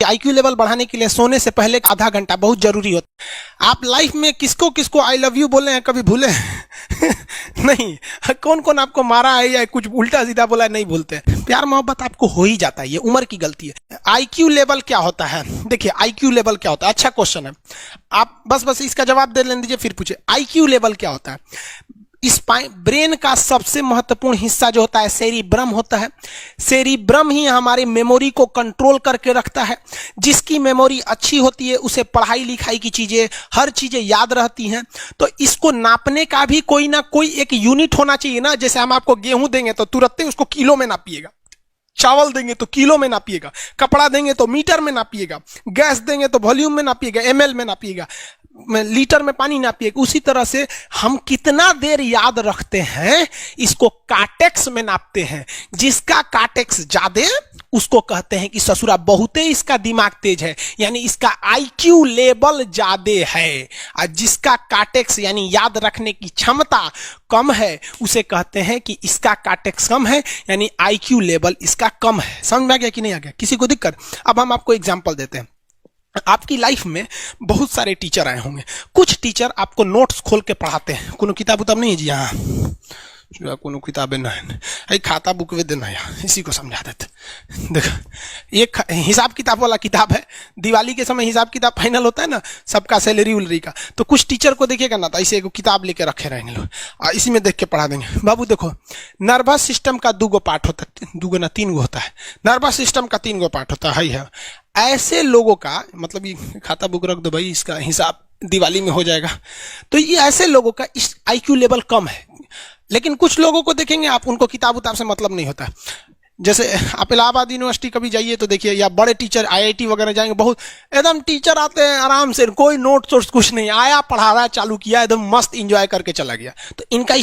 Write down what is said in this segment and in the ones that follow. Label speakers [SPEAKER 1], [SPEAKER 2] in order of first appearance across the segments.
[SPEAKER 1] IQ level बढ़ाने के लिए सोने से पहले आधा घंटा बहुत जरूरी होता है। आप लाइफ में किसको किसको आई लव यू बोले हैं कभी भूले नहीं? कौन कौन आपको मारा है या कुछ उल्टा सीधा बोला है नहीं भूलते। प्यार मोहब्बत आपको हो ही जाता है, ये उम्र की गलती है। आईक्यू लेवल क्या होता है? देखिए आईक्यू लेवल क्या होता है, अच्छा क्वेश्चन है। आप बस इसका जवाब दे लेने दीजिए फिर पूछे आईक्यू लेवल क्या होता है। इस ब्रेन का सबसे महत्वपूर्ण हिस्सा जो होता है सेरिब्रम होता है। सेरिब्रम ही हमारी मेमोरी को कंट्रोल करके रखता है। जिसकी मेमोरी अच्छी होती है उसे पढ़ाई लिखाई की चीजें, हर चीजें याद रहती हैं। तो इसको नापने का भी कोई ना कोई एक यूनिट होना चाहिए ना। जैसे हम आपको गेहूं देंगे तो तुरंत ही उसको किलो में नापिएगा, चावल देंगे तो किलो में नापिएगा, कपड़ा देंगे तो मीटर में नापिएगा, गैस देंगे तो वॉल्यूम में नापिएगा, एमएल में नापिएगा, लीटर में पानी नापिएगा। उसी तरह से हम कितना देर याद रखते हैं इसको काटेक्स में नापते हैं। जिसका काटेक्स ज्यादा उसको कहते हैं कि ससुरा बहुते इसका दिमाग तेज है, यानी इसका आईक्यू लेवल ज्यादा है। और जिसका काटेक्स यानी याद रखने की क्षमता कम है उसे कहते हैं कि इसका काटेक्स कम है, यानी आईक्यू लेवल इसका कम है। समझ में आ गया कि नहीं आ गया? किसी को दिक्कत? अब हम आपको एग्जांपल देते हैं। आपकी लाइफ में बहुत सारे टीचर आए होंगे। कुछ टीचर आपको नोट्स खोल के पढ़ाते हैं। कोनो किताब उताब नहीं है जी? हाँ, कोनो किताबें नहीं, खाता बुक वे देना यार, इसी को समझा देते। देखो एक हिसाब किताब वाला किताब है। दिवाली के समय हिसाब किताब फाइनल होता है ना सबका, सैलरी उलरी का। तो कुछ टीचर को देखिएगा ना तो ऐसे एक किताब लेके रखे रहेंगे लोग और इसी में देख के पढ़ा देंगे। बाबू देखो नर्वस सिस्टम का 2 पार्ट होता है, 2 ना 3 होता है। नर्वस सिस्टम का 3 पार्ट होता है। ऐसे लोगों का मतलब ये खाता बुक रख दो भाई, इसका हिसाब दिवाली में हो जाएगा। तो ये ऐसे लोगों का इस आईक्यू लेवल कम है। लेकिन कुछ लोगों को देखेंगे आप, उनको किताब उताब से मतलब नहीं होता। जैसे आप इलाहाबाद यूनिवर्सिटी कभी जाइए तो देखिए, या बड़े टीचर आईआईटी वगैरह जाएंगे, बहुत एकदम टीचर आते हैं आराम से, कोई नोट सोर्स कुछ नहीं, आया पढ़ा रहा, चालू किया, एकदम मस्त इंजॉय करके चला गया। तो इनका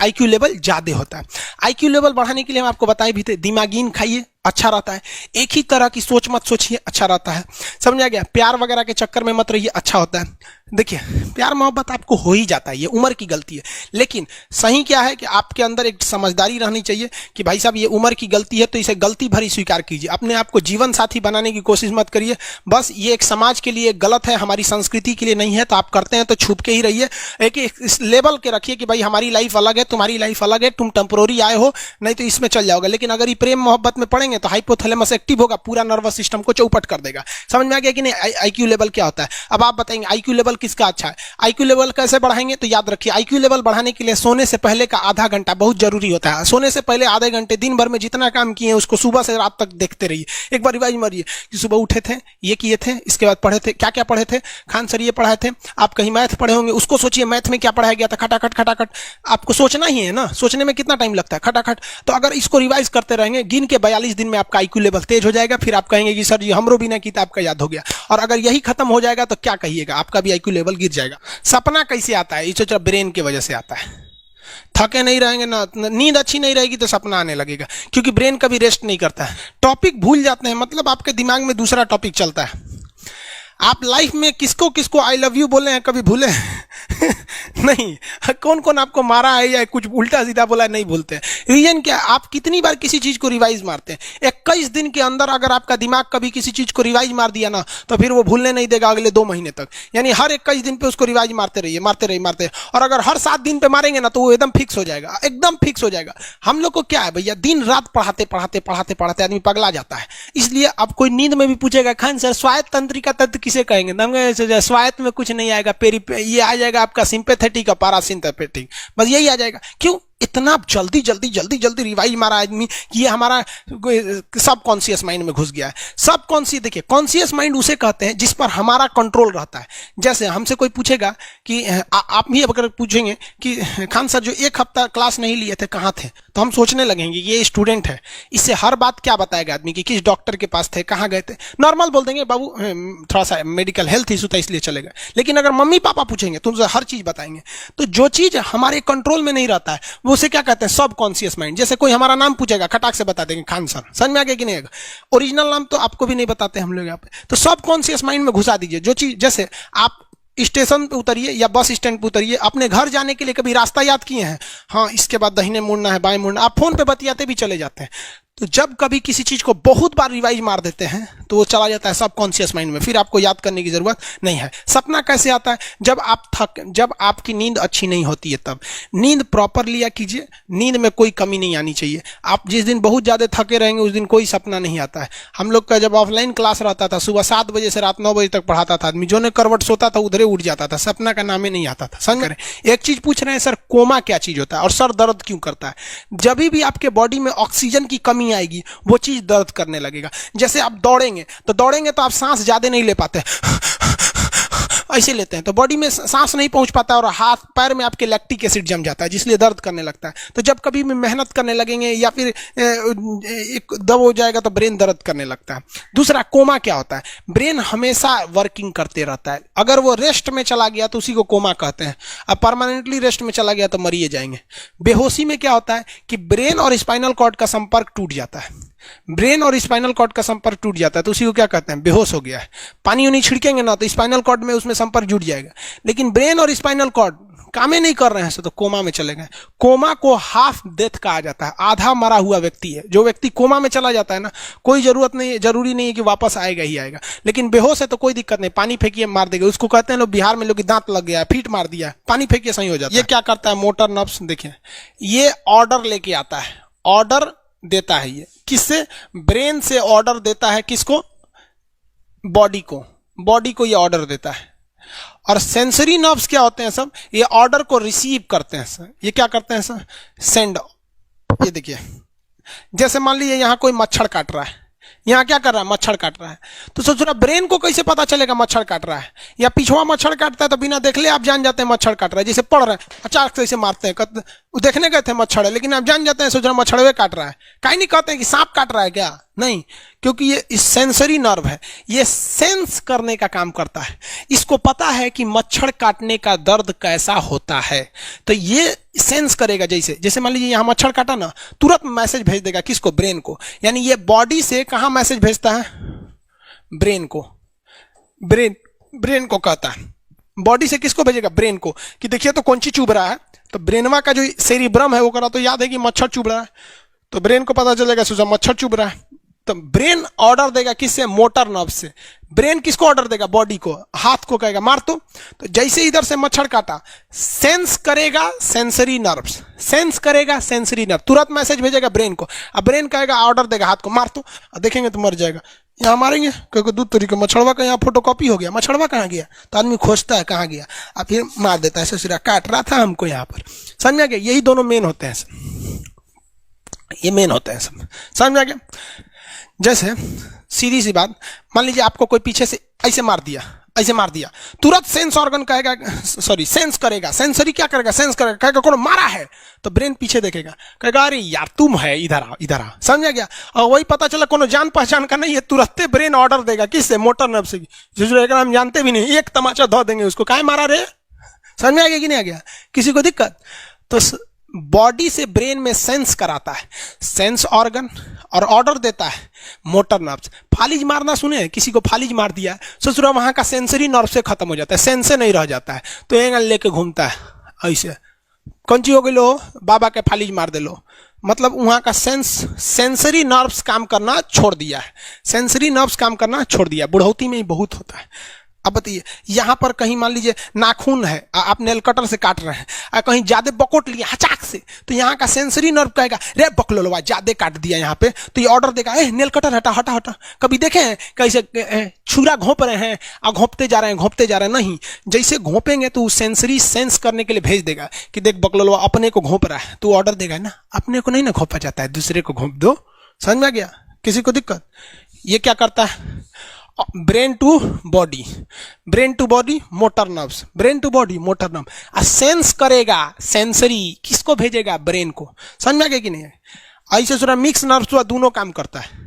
[SPEAKER 1] आईक्यू लेवल ज्यादा होता है। आईक्यू लेवल बढ़ाने के लिए हम आपको बताए भी थे, दिमागीन खाइए अच्छा रहता है। एक ही तरह की सोच मत सोचिए, अच्छा रहता है। समझ आ गया? प्यार वगैरह के चक्कर में मत रहिए, अच्छा होता है। देखिए प्यार मोहब्बत आपको हो ही जाता है, ये उम्र की गलती है। लेकिन सही क्या है कि आपके अंदर एक समझदारी रहनी चाहिए कि भाई साहब ये उम्र की गलती है तो इसे गलती भरी स्वीकार कीजिए। अपने आप को जीवन साथी बनाने की कोशिश मत करिए। बस ये एक समाज के लिए गलत है, हमारी संस्कृति के लिए नहीं है। तो आप करते हैं तो छुप के ही रहिए। एक इस लेवल के रखिए कि भाई हमारी लाइफ अलग है, तुम्हारी लाइफ अलग है, तुम टेम्पोररी आए हो, नहीं तो इसमें चल जाओगे। लेकिन अगर ये प्रेम मोहब्बत में पड़ेंगे तो हाइपोथैलेमस एक्टिव होगा, पूरा नर्वस सिस्टम को चौपट कर देगा। समझ में आ गया कि नहीं? आईक्यू लेवल क्या होता है? अब आप बताएंगे आईक्यू लेवल किसका अच्छा है, आईक्यू लेवल कैसे बढ़ाएंगे? तो याद रखिए आईक्यू लेवल बढ़ाने के लिए सोने से पहले का आधा घंटा बहुत जरूरी होता है। सोने से पहले आधे घंटे दिन भर में जितना काम किए उसको सुबह से रात तक देखते रहिए। एक बार रिवाइज मारिए कि सुबह उठे थे, ये किए थे, इसके बाद पढ़े थे, क्या क्या पढ़े थे। खान सर ये पढ़ाए थे, आप कहीं मैथ पढ़े होंगे, उसको सोचिए मैथ में क्या पढ़ाया गया था। खटाखट खटाखट आपको सोचना ही है ना, सोचने में कितना टाइम लगता है, खटाखट। तो अगर इसको रिवाइज करते रहेंगे, गिन के 42 दिन में आपका आईक्यू लेवल तेज हो जाएगा। फिर आप कहेंगे कि सर जी हमरो बिना किताब का याद हो गया। और अगर यही खत्म हो जाएगा तो क्या कहिएगा, आपका भी आईक्यू लेवल गिर जाएगा। सपना कैसे आता है? इसे ब्रेन की वजह से आता है। थके नहीं रहेंगे ना, नींद अच्छी नहीं रहेगी तो सपना आने लगेगा, क्योंकि ब्रेन कभी रेस्ट नहीं करता है। टॉपिक भूल जाते हैं, मतलब आपके दिमाग में दूसरा टॉपिक चलता है। आप लाइफ में किसको किसको आई लव यू बोले हैं कभी भूले नहीं? कौन कौन आपको मारा है या कुछ उल्टा सीधा बोला है नहीं भूलते। रीजन क्या? आप कितनी बार किसी चीज को रिवाइज मारते हैं। 21 दिन के अंदर अगर आपका दिमाग कभी किसी चीज को रिवाइज मार दिया ना तो फिर वो भूलने नहीं देगा अगले 2 महीने तक। यानी हर 21 दिन पे उसको रिवाइज मारते रहिए, मारते रहिए, मारते। और अगर हर 7 दिन पे मारेंगे ना तो वो एकदम फिक्स हो जाएगा, एकदम फिक्स हो जाएगा। हम लोग को क्या है भैया, दिन रात पढ़ाते पढ़ाते पढ़ाते पढ़ाते आदमी पगला जाता है। इसलिए अब कोई नींद में भी पूछेगा खान सर स्वायत्त तंत्रिका तत्व किसे कहेंगे, स्वायत्त में कुछ नहीं आएगा, ये आ जाएगा आपका सिंपैथेटिक और पैरासिम्पैथेटिक, बस यही आ जाएगा। क्यों इतना जल्दी जल्दी जल्दी जल्दी रिवाइज मारा आदमी कि ये हमारा सब कॉन्शियस माइंड में घुस गया है। सब कॉन्शियस, देखिए कॉन्शियस माइंड उसे कहते हैं जिस पर हमारा कंट्रोल रहता है। जैसे हमसे कोई पूछेगा कि आप भी अगर पूछेंगे कि खान सर जो 1 हफ्ता क्लास नहीं लिए थे कहाँ थे, तो हम सोचने लगेंगे ये स्टूडेंट है, इससे हर बात क्या बताएगा आदमी कि किस डॉक्टर के पास थे, कहाँ गए थे। नॉर्मल बोल देंगे बाबू थोड़ा सा मेडिकल हेल्थ इशू था इसलिए चले गए। लेकिन अगर मम्मी पापा पूछेंगे तो उनसे हर चीज बताएंगे। तो जो चीज हमारे कंट्रोल में नहीं रहता है वो उसे क्या कहते हैं, सब कॉन्शियस माइंड। जैसे कोई हमारा नाम पूछेगा खटाक से बता देंगे खान सर, समझ में आ गया कि नहीं? ओरिजिनल नाम तो आपको भी नहीं बताते हम लोग यहाँ पे। तो सब कॉन्शियस माइंड में घुसा दीजिए जो चीज। जैसे आप स्टेशन पे उतरिए या बस स्टैंड पे उतरिए, अपने घर जाने के लिए कभी रास्ता याद किए हैं? हाँ, इसके बाद दाहिने मुड़ना है, बाएं मुड़ना, आप फोन पे बतियाते भी चले जाते हैं। तो जब कभी किसी चीज को बहुत बार रिवाइज मार देते हैं तो वो चला जाता है सबकॉन्शियस माइंड में, फिर आपको याद करने की जरूरत नहीं है। सपना कैसे आता है? जब आपकी नींद अच्छी नहीं होती है तब। नींद प्रॉपर लिया कीजिए, नींद में कोई कमी नहीं आनी चाहिए। आप जिस दिन बहुत ज्यादा थके रहेंगे उस दिन कोई सपना नहीं आता है। हम लोग का जब ऑफलाइन क्लास रहता था, सुबह 7 बजे से रात 9 बजे तक पढ़ाता था आदमी, जो ने करवट सोता था उधरे उठ जाता था, सपना का नाम ही नहीं आता था। समझ रहे? एक चीज पूछ रहे हैं सर, कोमा क्या चीज होता है और सर दर्द क्यों करता है? जब भी आपके बॉडी में ऑक्सीजन की कमी आएगी वो चीज दर्द करने लगेगा। जैसे आप दौड़ेंगे तो आप सांस ज्यादा नहीं ले पाते, ऐसे लेते हैं तो बॉडी में सांस नहीं पहुंच पाता और हाथ पैर में आपके लैक्टिक एसिड जम जाता है, जिसलिए दर्द करने लगता है। तो जब कभी भी मेहनत करने लगेंगे या फिर एक दब हो जाएगा तो ब्रेन दर्द करने लगता है। दूसरा, कोमा क्या होता है? ब्रेन हमेशा वर्किंग करते रहता है। अगर वो रेस्ट में चला गया तो उसी को कोमा कहते हैं। अब परमानेंटली रेस्ट में चला गया तो मरिए जाएंगे। बेहोशी में क्या होता है कि ब्रेन और स्पाइनल कॉर्ड का संपर्क टूट जाता है। ब्रेन और स्पाइनल कॉर्ड का संपर्क टूट जाता है तो उसी को क्या कहते हैं? बेहोश हो गया है। पानी उनी छिड़केंगे ना तो स्पाइनल कॉर्ड में उसमें संपर्क जुट जाएगा, लेकिन ब्रेन और स्पाइनल कॉर्ड काम ही नहीं कर रहे हैं तो कोमा में चले गए। कोमा को हाफ डेथ कहा जाता है, आधा मरा हुआ व्यक्ति है। जो व्यक्ति कोमा में चला जाता है ना, कोई जरूरी नहीं है कि वापस आएगा ही आएगा, लेकिन बेहोश है तो कोई दिक्कत नहीं, पानी फेंकिए मार देगा। उसको कहते हैं लोग बिहार में, लोग दांत लग गया, फीट मार दिया, पानी फेंकिए सही हो जाता है। ये क्या करता है? मोटर नर्व्स, देखिए ये ऑर्डर लेके आता है, ऑर्डर देता है। ये किससे? ब्रेन से ऑर्डर देता है। किसको? बॉडी को ये ऑर्डर देता है। और सेंसरी नर्व्स क्या होते हैं सब? ये ऑर्डर को रिसीव करते हैं सर। ये क्या करते हैं सर? सेंड। ये देखिए, जैसे मान लीजिए यहां कोई मच्छर काट रहा है, यहां क्या कर रहा है? मच्छर काट रहा है। तो सोच रहा, ब्रेन को कैसे पता चलेगा मच्छर काट रहा है? या पिछवा मच्छर काटता है तो बिना देख ले आप जान जाते हैं मच्छर काट रहा है। जैसे पढ़ रहे हैं, अचानक से इसे मारते हैं, देखने गए थे मच्छर है, लेकिन आप जान जाते हैं, सोच रहे मच्छरवे काट रहा है। कहीं नहीं कहते हैं कि सांप काट रहा है क्या, नहीं, क्योंकि ये सेंसरी नर्व है, ये सेंस करने का काम करता है। इसको पता है कि मच्छर काटने का दर्द कैसा होता है, तो ये सेंस करेगा। जैसे मान लीजिए यहां मच्छर काटा ना, तुरंत मैसेज भेज देगा। किसको? ब्रेन को। यानी ये बॉडी से कहां मैसेज भेजता है? ब्रेन को। ब्रेन को कहता है। बॉडी से किसको भेजेगा? ब्रेन को, कि देखिए तो कौन चीज चुभ रहा है। तो ब्रेनवा का जो सेरिब्रम है वो करा तो याद है कि मच्छर चुभ रहा है, तो ब्रेन को पता चलेगा सोचा मच्छर चुभ रहा है, तो ब्रेन ऑर्डर देगा किससे? मोटर नर्व से। ब्रेन किसको ऑर्डर देगा? बॉडी को। हाथ को कहेगा मार तो जैसे इधर से मच्छर काटा, सेंस करेगा सेंसरी नर्व्स, सेंस करेगा सेंसरी नर्व, तुरंत मैसेज भेजेगा ब्रेन को। अब ब्रेन कहेगा, ऑर्डर देगा हाथ को मार तो, देखेंगे तो मर जाएगा। यहाँ मारेंगे क्योंकि दूध तरीके मच्छरवा का यहाँ फोटोकॉपी हो गया, मच्छरवा कहाँ गया, तो आदमी खोजता है कहाँ गया, अब फिर मार देता है, ससुरा काट रहा था हमको यहाँ पर। समझ में आ गया? यही दोनों मेन होते हैं, ये मेन होते हैं सब। समझ में आ गया? जैसे सीधी सी बात, मान लीजिए आपको कोई पीछे से ऐसे मार दिया, तुरंत सेंस ऑर्गन कहेगा, सेंस करेगा, सेंसरी क्या करेगा? सेंस करेगा, कहेगा कौन मारा है, तो ब्रेन पीछे देखेगा, कहेगा अरे यार तुम है, इधर आ। समझ गया? और वही पता चला कोनो जान पहचान का नहीं है, तुरंत ब्रेन ऑर्डर देगा किससे? मोटर नर्व से। जो हम जानते भी नहीं, एक तमाचा धो देंगे उसको, काहे मारा रे। समझ में आ गया कि नहीं आ गया? किसी को दिक्कत? तो बॉडी से ब्रेन में सेंस कराता है, सेंस ऑर्गन, और ऑर्डर देता है मोटर नर्व्स। फालिज मारना सुने? किसी को फालिज मार दिया, ससुरा वहां का सेंसरी नर्व से खत्म हो जाता है, सेंस से नहीं रह जाता है, तो एंगल लेके घूमता है ऐसे, कौन ची हो गई लो, बाबा के फालिज मार दे लो, मतलब वहां का सेंसरी नर्व्स काम करना छोड़ दिया है, सेंसरी नर्व्स काम करना छोड़ दिया। बुढ़ौती में ही बहुत होता है। अब बताइए, यहां पर कहीं मान लीजिए नाखून है, आप नेल कटर से काट रहे हैं, कहीं ज्यादा बकोट लिया हचाक से, तो यहाँ का सेंसरी नर्व कहेगा रे बकलोलवा ज्यादा काट दिया यहाँ पे, तो ये ऑर्डर देगा ए नेल कटर हटा हटा हटा। कभी देखे हैं कैसे छुरा घोंप रहे हैं और घोंपते जा रहे हैं? नहीं, जैसे घोंपेंगे तो सेंसरी सेंस करने के लिए भेज देगा कि देख बकलोलवा अपने को घोंप रहा है, तो ऑर्डर देगा ना, अपने को नहीं ना घोंपा जाता है, दूसरे को घोंप दो। समझ में आ गया? किसी को दिक्कत? ये क्या करता है? Brain to body motor nerves, brain to body motor nerve, sense करेगा, सेंसरी किसको भेजेगा? ब्रेन को। समझ में आ गया कि नहीं? ऐसे सुना मिक्स नर्व्स तो दोनों काम करता है।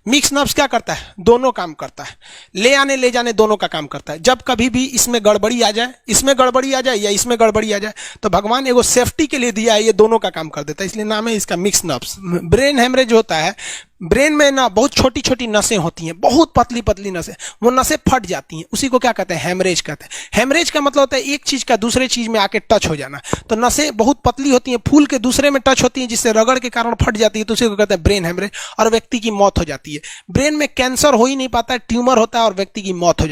[SPEAKER 1] मिक्स नर्व्स क्या करता है? दोनों काम करता है, ले आने ले जाने दोनों का काम करता है। जब कभी भी इसमें गड़बड़ी आ जाए, इसमें गड़बड़ी आ जाए या इसमें गड़बड़ी आ जाए, तो भगवान एगो सेफ्टी के लिए दिया है, ये दोनों का काम कर देता है, इसलिए नाम है इसका मिक्स नर्व्स। ब्रेन हेमरेज होता है, ब्रेन में ना बहुत छोटी छोटी नसें होती हैं, बहुत पतली पतली नसें, वो नसें फट जाती हैं, उसी को क्या कहते हैं, हेमरेज कहते हैं। हेमरेज का मतलब होता है एक चीज का दूसरे चीज में आके टच हो जाना। तो नसें बहुत पतली होती हैं, फूल के दूसरे में टच होती हैं, जिससे रगड़ के कारण फट जाती है, तो उसी को कहते हैं ब्रेन हेमरेज, और व्यक्ति की मौत हो जाती है। ब्रेन में कैंसर हो ही नहीं पाता है, ट्यूमर होता है और व्यक्ति की मौत हो जाती है।